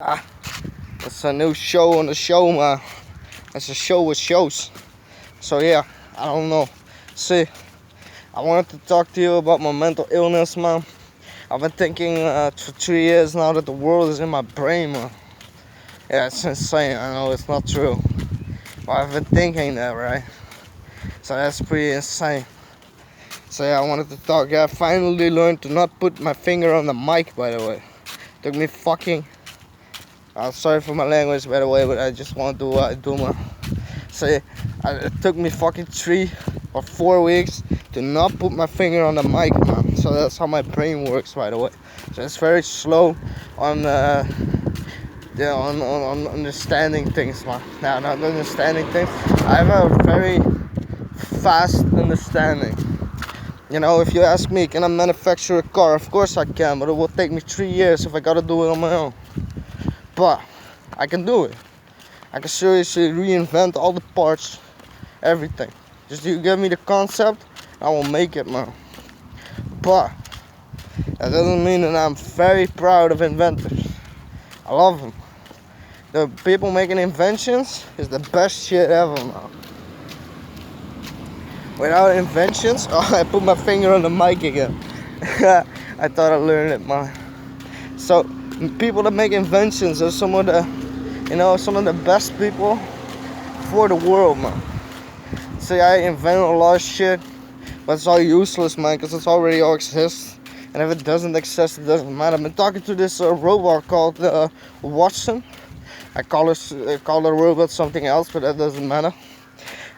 Ah, it's a new show on the show, man. It's a show with shows. So yeah, I don't know. See, I wanted to talk to you about my mental illness, man. I've been thinking for 3 years now that the world is in my brain, man. Yeah, it's insane. I know it's not true, but I've been thinking that, right? So that's pretty insane. So yeah, I wanted to talk. Yeah, I finally learned to not put my finger on the mic, by the way. Took me fucking... sorry for my language, by the way, but I just want to do my... Say, it took me fucking 3 or 4 weeks to not put my finger on the mic, man. So that's how my brain works, by the way. So it's very slow on on understanding things, man. Now, not understanding things. I have a very fast understanding. You know, if you ask me, can I manufacture a car? Of course I can, but it will take me 3 years if I gotta do it on my own. But I can do it. I can seriously reinvent all the parts, everything. Just you give me the concept, I will make it, man. But that doesn't mean that I'm very proud of inventors. I love them. The people making inventions is the best shit ever, man. Without inventions, oh, I put my finger on the mic again. I thought I learned it, man. So people that make inventions are some of the best people for the world, man. See, I invent a lot of shit, but it's all useless, man, because it's already all exists. And if it doesn't exist, it doesn't matter. I've been talking to this robot called Watson. I call the robot something else, but that doesn't matter.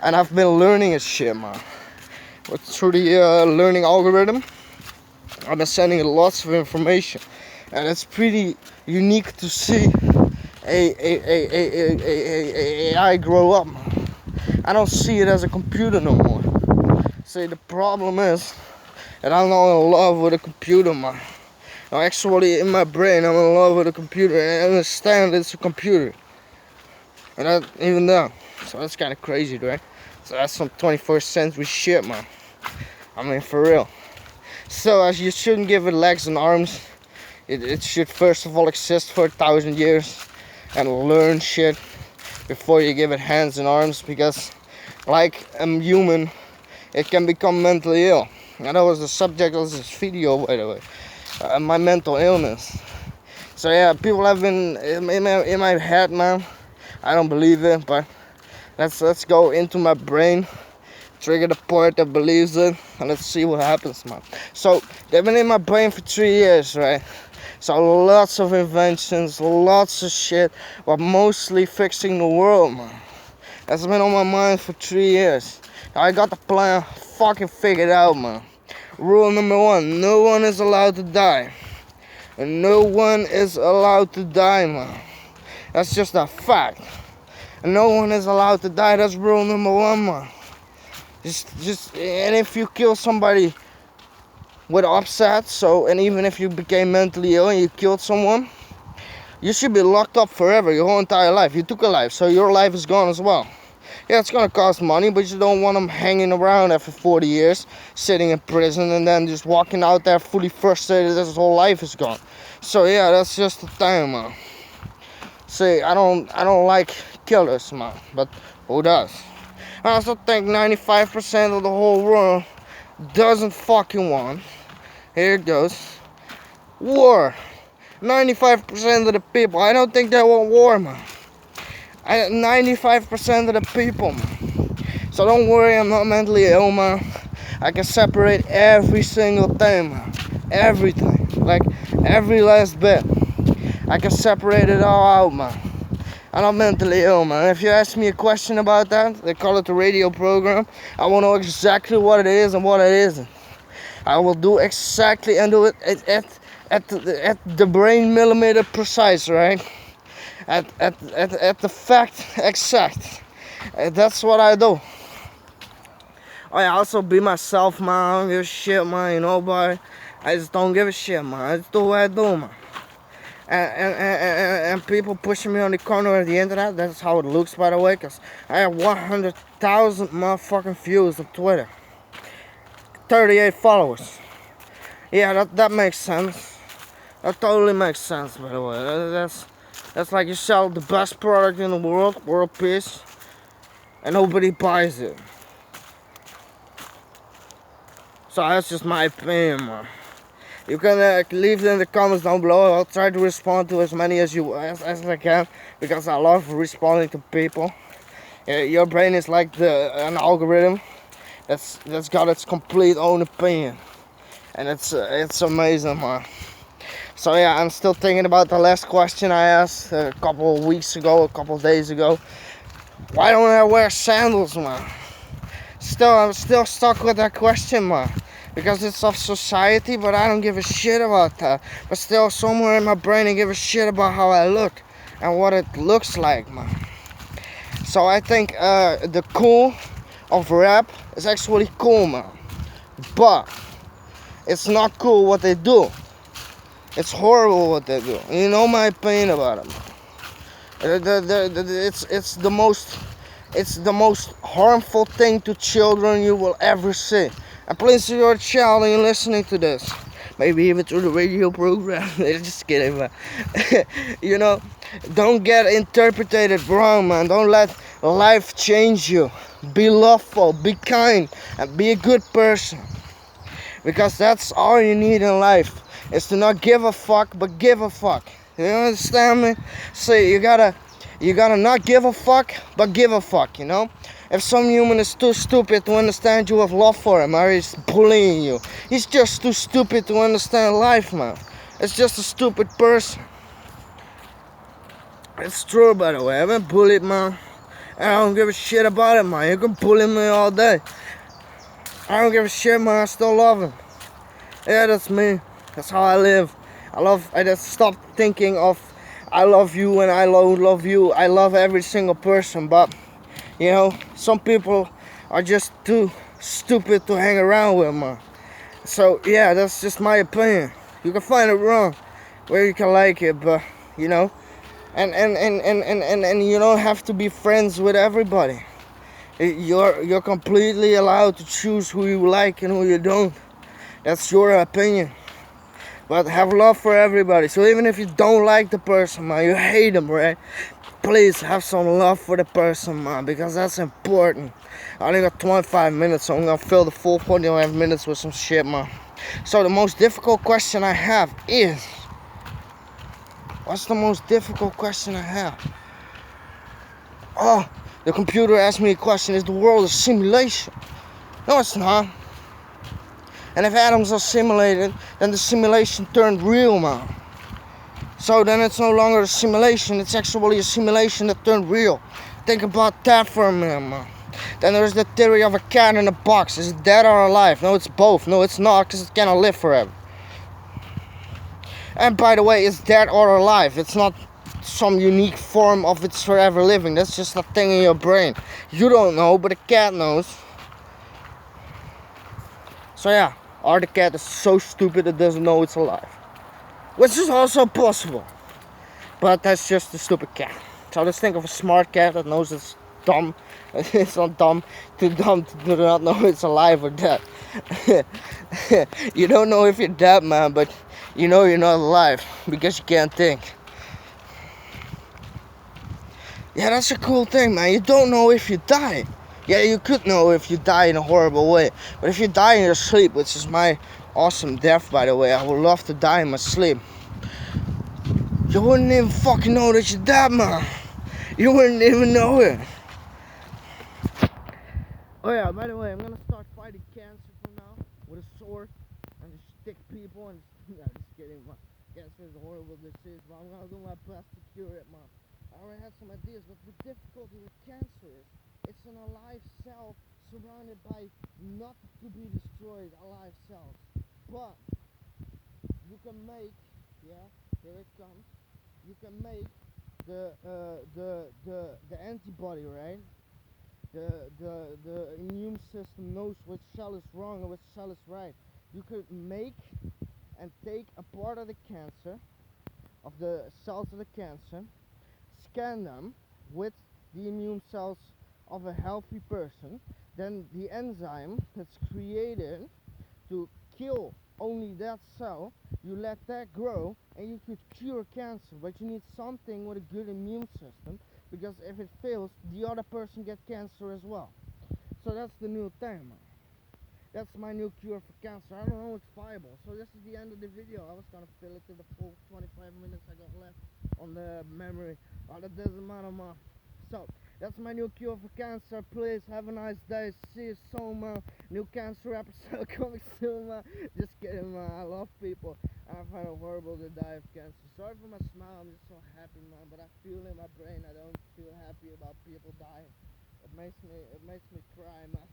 And I've been learning a shit, man. Through the learning algorithm, I've been sending lots of information, and it's pretty unique to see AI grow up. I don't see it as a computer no more. See, the problem is that I'm not in love with a computer, man. Now, actually, in my brain, I'm in love with a computer, and I understand it's a computer. And that, even though, so that's kind of crazy, right? So that's some 21st century shit, man. I mean, for real. So, as you shouldn't give it legs and arms. It should first of all exist for 1,000 years and learn shit before you give it hands and arms, because like a human, it can become mentally ill. And that was the subject of this video, by the way. My mental illness. So yeah, people have been in my head, man. I don't believe it, but let's go into my brain, trigger the part that believes it, and let's see what happens, man. So they've been in my brain for 3 years, right? So lots of inventions, lots of shit, but mostly fixing the world, man. That's been on my mind for 3 years. I got the plan fucking figured out, man. Rule number 1, no one is allowed to die. And no one is allowed to die, man. That's just a fact. And no one is allowed to die, that's rule number 1, man. And if you kill somebody with upset, and even if you became mentally ill and you killed someone, you should be locked up forever, your whole entire life. You took a life, so your life is gone as well. Yeah, it's gonna cost money, but you don't want them hanging around after 40 years, sitting in prison, and then just walking out there fully frustrated that his whole life is gone. So yeah, that's just the thing, man. See, I don't like killers, man, but who does? I also think 95% of the whole world doesn't fucking want, here it goes, war. 95% of the people, I don't think they want war, man. 95% of the people, man. So don't worry, I'm not mentally ill, man. I can separate every single thing, man. Everything, like every last bit. I can separate it all out, man. I'm not mentally ill, man. If you ask me a question about that, they call it a radio program. I will know exactly what it is and what it isn't. I will do exactly and do it at the brain millimeter precise, right? At the fact exact. That's what I do. I also be myself, man. I don't give a shit, man. You know, but I just don't give a shit, man. I just do what I do, man. And people pushing me on the corner of the internet. That's how it looks, by the way, because I have 100,000 motherfucking views on Twitter. 38 followers. Yeah, that makes sense. That totally makes sense, by the way. That's like you sell the best product in the world peace, and nobody buys it. So that's just my opinion, man. You can leave it in the comments down below. I'll try to respond to as many as I can, because I love responding to people. Your brain is like an algorithm that's got its complete own opinion, and it's amazing, man. So yeah, I'm still thinking about the last question I asked a couple of weeks ago, a couple of days ago. Why don't I wear sandals, man? I'm still stuck with that question, man. Because it's of society, but I don't give a shit about that. But still, somewhere in my brain, I give a shit about how I look and what it looks like, man. So I think the cool of rap is actually cool, man. But it's not cool what they do. It's horrible what they do. You know my opinion about it, man. It's the most harmful thing to children you will ever see. And please, if you're a child and you're listening to this, maybe even through the radio program, just kidding, man. You know, don't get interpreted wrong, man. Don't let life change you. Be loveful, be kind, and be a good person. Because that's all you need in life, is to not give a fuck, but give a fuck. You understand me? See, you gotta not give a fuck, but give a fuck, you know? If some human is too stupid to understand you have love for him, or he's bullying you, he's just too stupid to understand life, man. It's just a stupid person. It's true, by the way. I've been bullied, man. And I don't give a shit about it, man. You can bully me all day. I don't give a shit, man. I still love him. Yeah, that's me. That's how I live. I just stopped thinking of I love you and I don't love you. I love every single person, but you know, some people are just too stupid to hang around with, man. So yeah, that's just my opinion. You can find it wrong where you can like it, but you know, and you don't have to be friends with everybody. You're completely allowed to choose who you like and who you don't. That's your opinion. But have love for everybody. So even if you don't like the person, man, you hate them, right? Please have some love for the person, man, because that's important. I only got 25 minutes, so I'm gonna fill the full 45 minutes with some shit, man. So the most difficult question I have is, what's the most difficult question I have? Oh, the computer asked me a question. Is the world a simulation? No, it's not. And if atoms are simulated, then the simulation turned real, man. So then it's no longer a simulation, it's actually a simulation that turned real. Think about that for a minute, man. Then there's the theory of a cat in a box. Is it dead or alive? No, it's both. No, it's not, because it cannot live forever. And by the way, it's dead or alive. It's not some unique form of its forever living. That's just a thing in your brain. You don't know, but a cat knows. So yeah, or the cat is so stupid it doesn't know it's alive. Which is also possible. But that's just a stupid cat. So let's think of a smart cat that knows it's dumb. It's not dumb, too dumb to do not know it's alive or dead. You don't know if you're dead, man, but you know you're not alive because you can't think. Yeah, that's a cool thing, man. You don't know if you die. Yeah, you could know if you die in a horrible way. But if you die in your sleep, which is my awesome death, by the way, I would love to die in my sleep. You wouldn't even fucking know that you're dead, man. You wouldn't even know it. Oh yeah, by the way, I'm gonna start fighting cancer from now with a sword and just stick people and yeah, just kidding, man. Cancer is a horrible disease, but I'm gonna do my best to cure it, man. I already had some ideas, but the difficulty with cancer is it's an alive cell surrounded by not to be destroyed alive cells. But you can make, yeah, here it comes. You can make the antibody, right? The immune system knows which cell is wrong and which cell is right. You could make and take a part of the cancer, of the cells of the cancer, scan them with the immune cells of a healthy person, then the enzyme that's created to kill only that cell, you let that grow, and you could cure cancer. But you need something with a good immune system, because if it fails, the other person gets cancer as well. So that's the new thing, man. That's my new cure for cancer. I don't know, it's viable. So this is the end of the video. I was gonna fill it to the full 25 minutes I got left on the memory. But it doesn't matter, man. So that's my new cure for cancer. Please have a nice day. See you soon, man. New cancer episode coming soon, man. Just kidding, man. I love people. I find it horrible to die of cancer. Sorry for my smile. I'm just so happy, man. But I feel in my brain I don't feel happy about people dying. It makes me cry, man.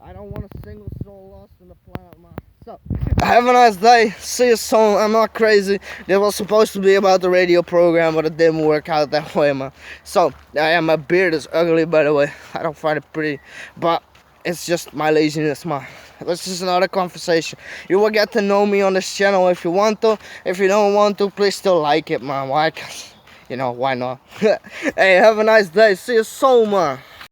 I don't want a single soul lost on the planet, man. So, have a nice day. See you soon. I'm not crazy. This was supposed to be about the radio program, but it didn't work out that way, man. So, my beard is ugly, by the way. I don't find it pretty, but it's just my laziness, man. This is another conversation. You will get to know me on this channel if you want to. If you don't want to, please still like it, man. Why? 'Cause, why not? Hey, have a nice day. See you soon, man.